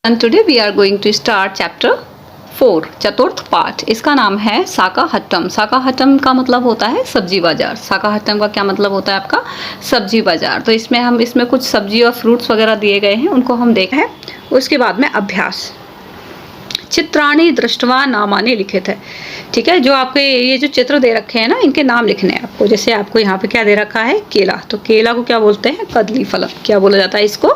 And today we are going to start chapter 4, चतुर्थ पाठ। इसका नाम है साकाहट्टम। साकाहट्टम का मतलब होता है सब्जी बाजार। साकाहट्टम का क्या मतलब होता है आपका? सब्जी बाजार। तो इसमें कुछ सब्जी और फ्रूट्स वगैरह दिए गए हैं, उनको हम देखें। उसके बाद में अभ्यास। चित्राणि दृष्टवा नामानि लिखित है। ठीक है, जो आपके ये जो चित्र दे रखे हैं ना, इनके नाम लिखने हैं आपको। जैसे आपको यहाँ पे क्या दे रखा है? केला। तो केला को क्या बोलते हैं? कदली फलम। क्या बोला जाता है इसको?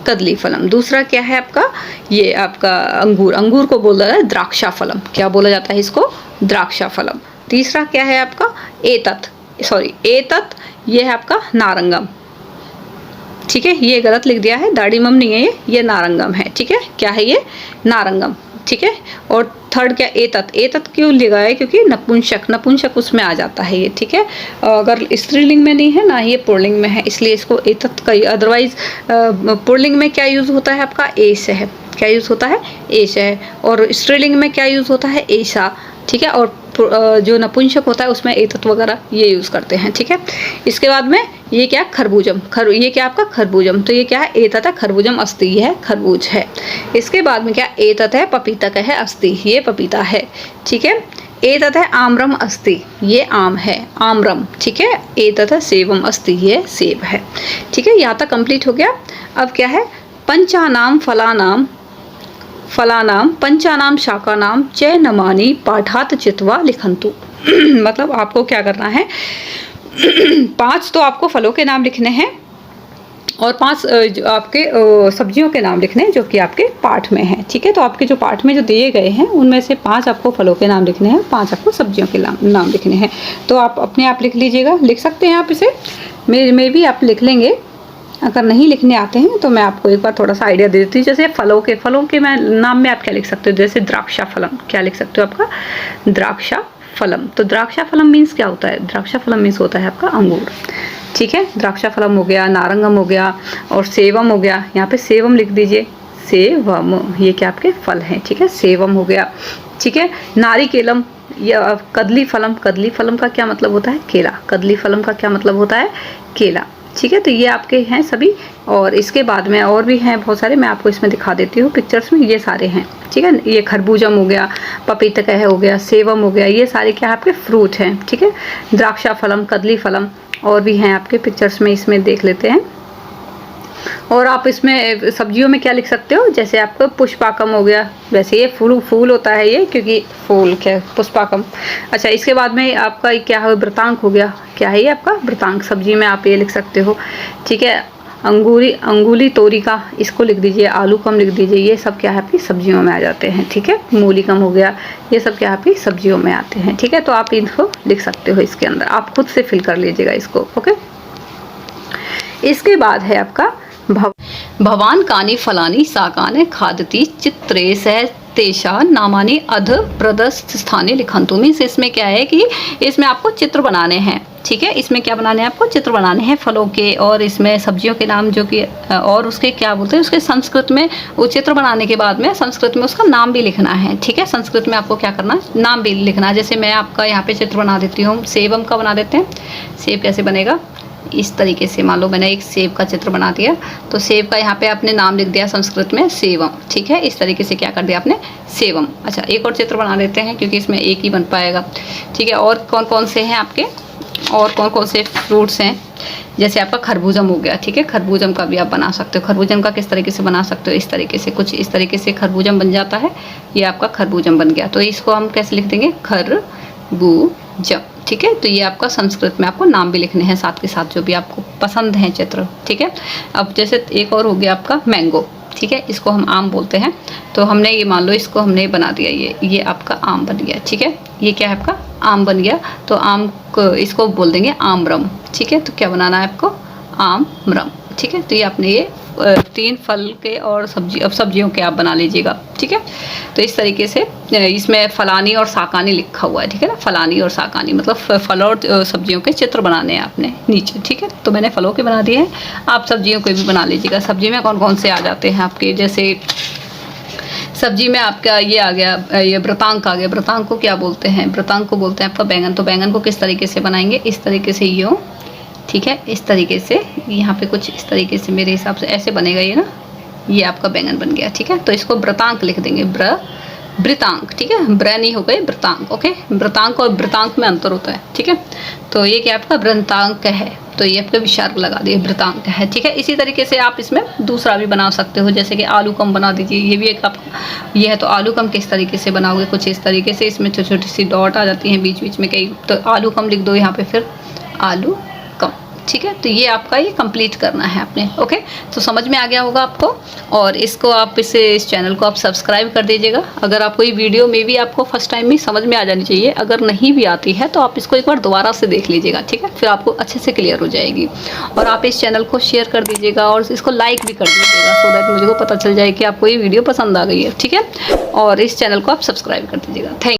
कदली फलम। दूसरा क्या है आपका? ये आपका अंगूर। अंगूर को बोला जाता है द्राक्षा फलम। क्या बोला जाता है इसको? द्राक्षा फलम। तीसरा क्या है आपका? एतत। ये है आपका नारंगम। ठीक है, ये गलत लिख दिया है, दाड़ीमम नहीं है ये नारंगम है। ठीक है, क्या है ये? नारंगम। ठीक है, और थर्ड क्या? एतत क्यों लिखा है? क्योंकि नपुंसक उसमें आ जाता है ये। ठीक है, अगर स्त्रीलिंग में नहीं है ना, ये पुल्लिंग में है, इसलिए इसको एतत का। अदरवाइज पुल्लिंग में क्या यूज होता है आपका? एस है। क्या यूज होता है? एस है। और स्त्रीलिंग में क्या यूज होता है? ऐसा। ठीक है, और जो नपुंसक होता है उसमें एतत वगैरह ये यूज़ करते हैं। ठीक है, इसके बाद में ये क्या? खरबूजम। ये क्या आपका? खरबूजम। तो ये क्या है? एतत है खरबूजम अस्ति, ये है खरबूज है। इसके बाद में क्या? एतत है पपीता का है अस्ति, ये पपीता है। ठीक है, एतत है आम्रम अस्ति, ये आम है, आम्रम। ठीक है, एतत है सेवम अस्ति, ये सेब है। ठीक है, यहाँ तक कंप्लीट हो गया। अब क्या है? पंचानाम फलानाम पंचानाम शाकानाम च नमानि पाठात चित्वा लिखन्तु। मतलब आपको क्या करना है? 5 तो आपको फलों के नाम लिखने हैं और 5 आपके सब्जियों के नाम लिखने हैं, जो कि आपके पाठ में है। ठीक है, तो आपके जो पाठ में जो दिए गए हैं उनमें से 5 आपको फलों के नाम लिखने हैं, 5 आपको सब्जियों के नाम लिखने हैं। तो आप अपने आप लिख लीजिएगा, लिख सकते हैं आप इसे। में भी आप लिख लेंगे। अगर नहीं लिखने आते हैं तो मैं आपको एक बार थोड़ा सा आइडिया दे देती हूँ। जैसे फलों के मैं नाम में आप क्या लिख सकते हो? जैसे द्राक्षा फलम। क्या लिख सकते हो आपका? द्राक्षा फलम। तो द्राक्षा फलम मीन्स क्या होता है? द्राक्षा फलम मीन्स होता है आपका अंगूर। ठीक है, द्राक्षा फलम हो गया, नारंगम हो गया और सेवम हो गया। यहाँ पे सेवम लिख दीजिए, सेवम। ये क्या आपके फल हैं? ठीक है, सेवम हो गया। ठीक है, नारिकेलम या कदली फलम। कदली फलम का क्या मतलब होता है? केला। कदली फलम का क्या मतलब होता है? केला। ठीक है, तो ये आपके हैं सभी। और इसके बाद में और भी हैं बहुत सारे, मैं आपको इसमें दिखा देती हूँ पिक्चर्स में। ये सारे हैं। ठीक है, ये खरबूजम हो गया, पपीता का हो गया, सेवम हो गया, ये सारे क्या आपके फ्रूट हैं। ठीक है, द्राक्षा फलम, कदली फलम और भी हैं आपके पिक्चर्स में, इसमें देख लेते हैं। और आप इसमें सब्जियों में क्या लिख सकते हो? जैसे आपको पुष्पाकम हो गया, वैसे ये फूल होता है ये, क्योंकि फूल क्या? पुष्पाकम। अच्छा, इसके बाद में आपका क्या है? वृतांक हो गया। क्या है ये आपका? वृतांक। सब्जी में आप ये लिख सकते हो। ठीक है, अंगूली तोरिका, इसको लिख दीजिए। आलू कम लिख दीजिए। ये सब क्या है? आपकी सब्जियों में आ जाते हैं। ठीक है, मूलिकम हो गया, ये सब क्या आपकी सब्जियों में आते हैं। ठीक है, तो आप इनको लिख सकते हो इसके अंदर। आप खुद से फिल कर लीजिएगा इसको। ओके, इसके बाद है आपका भवान कानि फलानि साकानि खादति चित्रे सह तेषा नामानि अध प्रदस्थ स्थाने लिखन्तु। मीन्स इसमें क्या है कि इसमें आपको चित्र बनाने हैं। ठीक है, इसमें क्या बनाने हैं? आपको चित्र बनाने हैं फलों के, और इसमें सब्जियों के नाम जो कि और उसके क्या बोलते हैं, उसके संस्कृत में वो चित्र बनाने के बाद में संस्कृत में उसका नाम भी लिखना है। ठीक है, संस्कृत में आपको क्या करना है? नाम भी लिखना है। जैसे मैं आपका यहाँ पे चित्र बना देती हूँ। सेवम का बना देते हैं। सेब कैसे बनेगा? इस तरीके से। मान लो मैंने एक सेब का चित्र बना दिया, तो सेब का यहाँ पे आपने नाम लिख दिया संस्कृत में सेवम। ठीक है, इस तरीके से क्या कर दिया आपने? सेवम। अच्छा, एक और चित्र बना देते हैं, क्योंकि इसमें एक ही बन पाएगा। ठीक है, और कौन कौन से हैं आपके? और कौन कौन से फ्रूट्स हैं? जैसे आपका खरबूजम हो गया। ठीक है, खरबूजम का भी आप बना सकते हो। खरबूजम का किस तरीके से बना सकते हो? इस तरीके से, कुछ इस तरीके से खरबूजम बन जाता है। ये आपका खरबूजम बन गया। तो इसको हम कैसे लिख देंगे? खरबूजम। ठीक है, तो ये आपका संस्कृत में आपको नाम भी लिखने हैं साथ के साथ, जो भी आपको पसंद है चित्र। ठीक है, अब जैसे एक और हो गया आपका मैंगो। ठीक है, इसको हम आम बोलते हैं। तो हमने ये मान लो इसको हमने बना दिया, ये आपका आम बन गया। ठीक है, ये क्या है? आपका आम बन गया। तो आम को इसको बोल देंगे आम्रम। ठीक है, तो क्या बनाना है आपको? आम्रम। ठीक है, तो ये आपने ये 3 फल के और सब्जियों के आप बना लीजिएगा। ठीक है, तो इस तरीके से इसमें फलानी और साकानी लिखा हुआ है। ठीक है ना, फलानी और साकानी मतलब फल और सब्जियों के चित्र बनाने हैं आपने नीचे। ठीक है, तो मैंने फलों के बना दिए हैं, आप सब्जियों के भी बना लीजिएगा। सब्जी में कौन कौन से आ जाते हैं आपके? जैसे सब्जी में आपका ये आ गया, ये वृतांक आ गया। वृतांक को क्या बोलते हैं? वृतांक को बोलते हैं आपका बैंगन। तो बैंगन को किस तरीके से बनाएंगे? इस तरीके से यूँ। ठीक है, इस तरीके से। यहाँ पे कुछ इस तरीके से मेरे हिसाब से ऐसे बनेगा ये ना, ये आपका बैंगन बन गया, ठीक है। तो इसको व्रतांक लिख देंगे, वृतांक, ठीक है। ब्र नहीं हो गए, वृतांक, ओके। वृतांक और वृतांक में अंतर होता है, ठीक है। तो ये क्या आपका वृतांक है, तो ये आपका विसर्ग लगा दिए, वृतांक है, ठीक है। इसी तरीके से आप इसमें दूसरा भी बना सकते हो, जैसे कि आलूकम बना दीजिए। ये भी एक आपका ये है, तो आलूकम किस तरीके से बनाओगे, कुछ इस तरीके से। इसमें छोटी छोटी सी डॉट आ जाती हैं बीच बीच में कई, तो आलूकम लिख दो यहाँ पे, फिर आलू कम, ठीक है। तो ये आपका ये कंप्लीट करना है आपने, ओके। तो समझ में आ गया होगा आपको। और इसको आप इस चैनल को आप सब्सक्राइब कर दीजिएगा। अगर आपको ये वीडियो में भी आपको फर्स्ट टाइम में समझ में आ जानी चाहिए, अगर नहीं भी आती है तो आप इसको एक बार दोबारा से देख लीजिएगा, ठीक है। फिर आपको अच्छे से क्लियर हो जाएगी। और आप इस चैनल को शेयर कर दीजिएगा और इसको लाइक भी कर दीजिएगा, सो दैट मुझे को पता चल जाए कि आपको ये वीडियो पसंद आ गई है, ठीक है। और इस चैनल को आप सब्सक्राइब कर दीजिएगा। थैंक